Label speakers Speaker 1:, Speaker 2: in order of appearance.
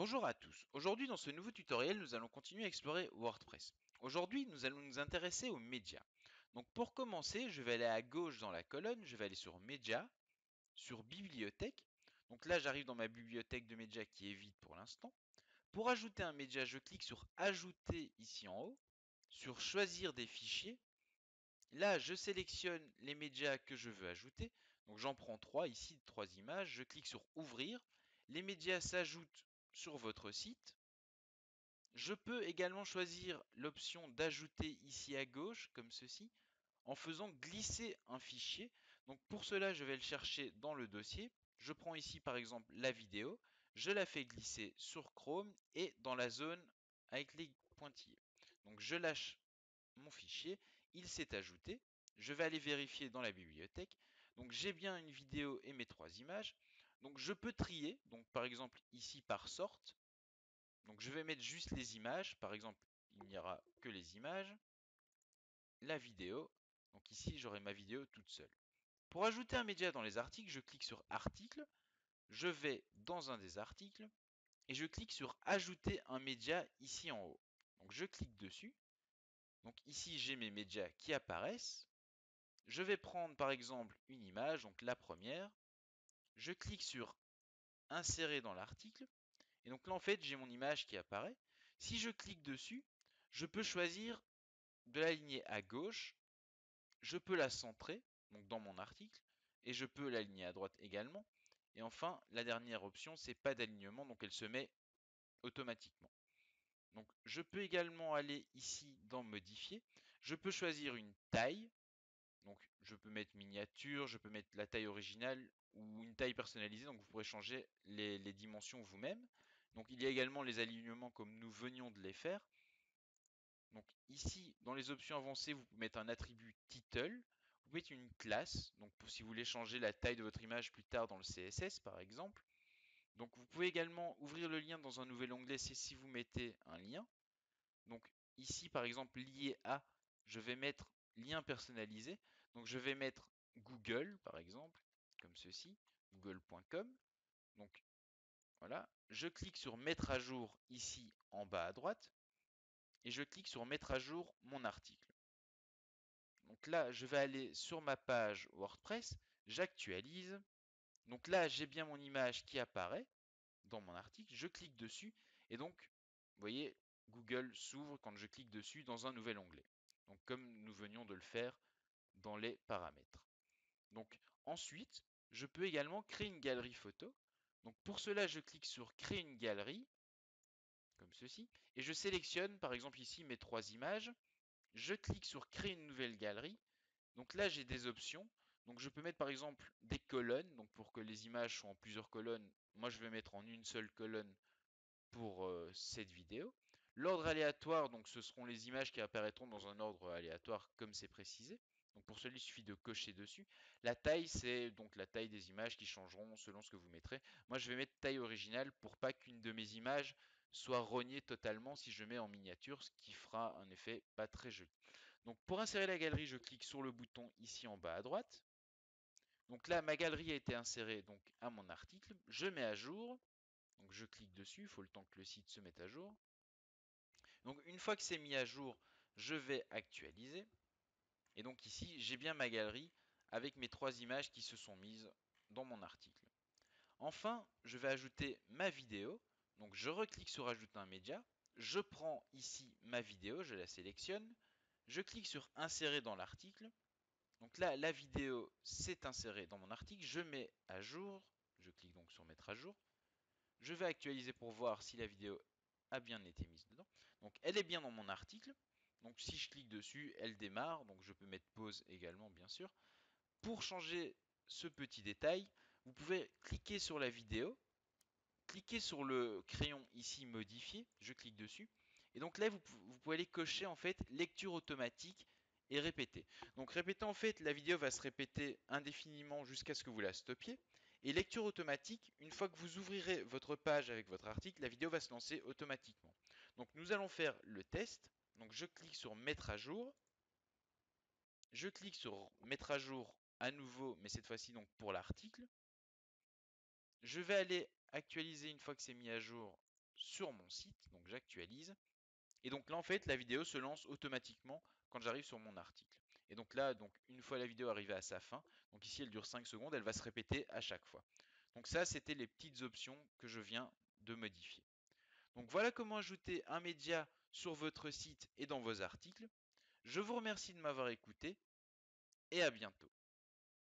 Speaker 1: Bonjour à tous. Aujourd'hui, dans ce nouveau tutoriel, nous allons continuer à explorer WordPress. Aujourd'hui, nous allons nous intéresser aux médias. Donc, pour commencer, je vais aller à gauche dans la colonne, je vais aller sur Médias, sur Bibliothèque. Donc là, j'arrive dans ma bibliothèque de médias qui est vide pour l'instant. Pour ajouter un média, je clique sur Ajouter ici en haut, sur Choisir des fichiers. Là, je sélectionne les médias que je veux ajouter. Donc, j'en prends trois ici, trois images. Je clique sur Ouvrir. Les médias s'ajoutent sur votre site. Je peux également choisir l'option d'ajouter ici à gauche, comme ceci, en faisant glisser un fichier. Donc pour cela, je vais le chercher dans le dossier. Je prends ici par exemple la vidéo, je la fais glisser sur Chrome et dans la zone avec les pointillés. Donc je lâche mon fichier, il s'est ajouté. Je vais aller vérifier dans la bibliothèque. Donc j'ai bien une vidéo et mes trois images. Donc je peux trier, donc par exemple ici par sorte. Donc je vais mettre juste les images, par exemple, il n'y aura que les images, la vidéo, donc ici j'aurai ma vidéo toute seule. Pour ajouter un média dans les articles, je clique sur Articles, je vais dans un des articles et je clique sur Ajouter un média ici en haut. Donc je clique dessus, donc ici j'ai mes médias qui apparaissent. Je vais prendre par exemple une image, donc la première, je clique sur Insérer dans l'article. Et donc là, en fait, j'ai mon image qui apparaît. Si je clique dessus, je peux choisir de l'aligner à gauche, je peux la centrer, donc dans mon article, et je peux l'aligner à droite également. Et enfin, la dernière option, c'est pas d'alignement, donc elle se met automatiquement. Donc je peux également aller ici dans modifier. Je peux choisir une taille. Donc je peux mettre miniature, je peux mettre la taille originale ou une taille personnalisée. Donc vous pourrez changer les dimensions vous-même. Donc il y a également les alignements comme nous venions de les faire. Donc ici, dans les options avancées, vous pouvez mettre un attribut title. Vous pouvez mettre une classe, donc si vous voulez changer la taille de votre image plus tard dans le CSS par exemple. Donc vous pouvez également ouvrir le lien dans un nouvel onglet, c'est si vous mettez un lien. Donc ici par exemple lié à, je vais mettre lien personnalisé. Donc je vais mettre Google par exemple, comme ceci, google.com. Donc voilà, je clique sur mettre à jour ici en bas à droite et je clique sur mettre à jour mon article. Donc là, je vais aller sur ma page WordPress, j'actualise. Donc là, j'ai bien mon image qui apparaît dans mon article. Je clique dessus et donc, vous voyez, Google s'ouvre quand je clique dessus dans un nouvel onglet. Donc comme nous venions de le faire dans les paramètres. Donc ensuite, je peux également créer une galerie photo. Donc pour cela, je clique sur créer une galerie, comme ceci, et je sélectionne par exemple ici mes trois images. Je clique sur créer une nouvelle galerie. Donc là, j'ai des options. Donc je peux mettre par exemple des colonnes, donc pour que les images soient en plusieurs colonnes. Moi, je vais mettre en une seule colonne pour cette vidéo. L'ordre aléatoire, donc ce seront les images qui apparaîtront dans un ordre aléatoire comme c'est précisé. Donc pour cela, il suffit de cocher dessus. La taille, c'est donc la taille des images qui changeront selon ce que vous mettrez. Moi, je vais mettre taille originale pour pas qu'une de mes images soit rognée totalement si je mets en miniature, ce qui fera un effet pas très joli. Donc pour insérer la galerie, je clique sur le bouton ici en bas à droite. Donc là, ma galerie a été insérée donc à mon article. Je mets à jour. Donc je clique dessus, il faut le temps que le site se mette à jour. Donc une fois que c'est mis à jour, je vais actualiser. Et donc ici, j'ai bien ma galerie avec mes trois images qui se sont mises dans mon article. Enfin, je vais ajouter ma vidéo. Donc je reclique sur ajouter un média. Je prends ici ma vidéo, je la sélectionne. Je clique sur insérer dans l'article. Donc là, la vidéo s'est insérée dans mon article. Je mets à jour. Je clique donc sur mettre à jour. Je vais actualiser pour voir si la vidéo a bien été mise dedans. Donc elle est bien dans mon article. Donc si je clique dessus, elle démarre. Donc je peux mettre pause également, bien sûr. Pour changer ce petit détail, vous pouvez cliquer sur la vidéo, cliquer sur le crayon ici modifier. Je clique dessus. Et donc là, vous pouvez aller cocher en fait lecture automatique et répéter. Donc répéter en fait, la vidéo va se répéter indéfiniment jusqu'à ce que vous la stoppiez. Et lecture automatique, une fois que vous ouvrirez votre page avec votre article, la vidéo va se lancer automatiquement. Donc nous allons faire le test. Donc je clique sur mettre à jour. Je clique sur mettre à jour à nouveau, mais cette fois-ci donc pour l'article. Je vais aller actualiser une fois que c'est mis à jour sur mon site, donc j'actualise. Et donc là, en fait, la vidéo se lance automatiquement quand j'arrive sur mon article. Et donc là, une fois la vidéo arrivée à sa fin, donc ici elle dure 5 secondes, elle va se répéter à chaque fois. Donc ça, c'était les petites options que je viens de modifier. Donc voilà comment ajouter un média sur votre site et dans vos articles. Je vous remercie de m'avoir écouté et à bientôt.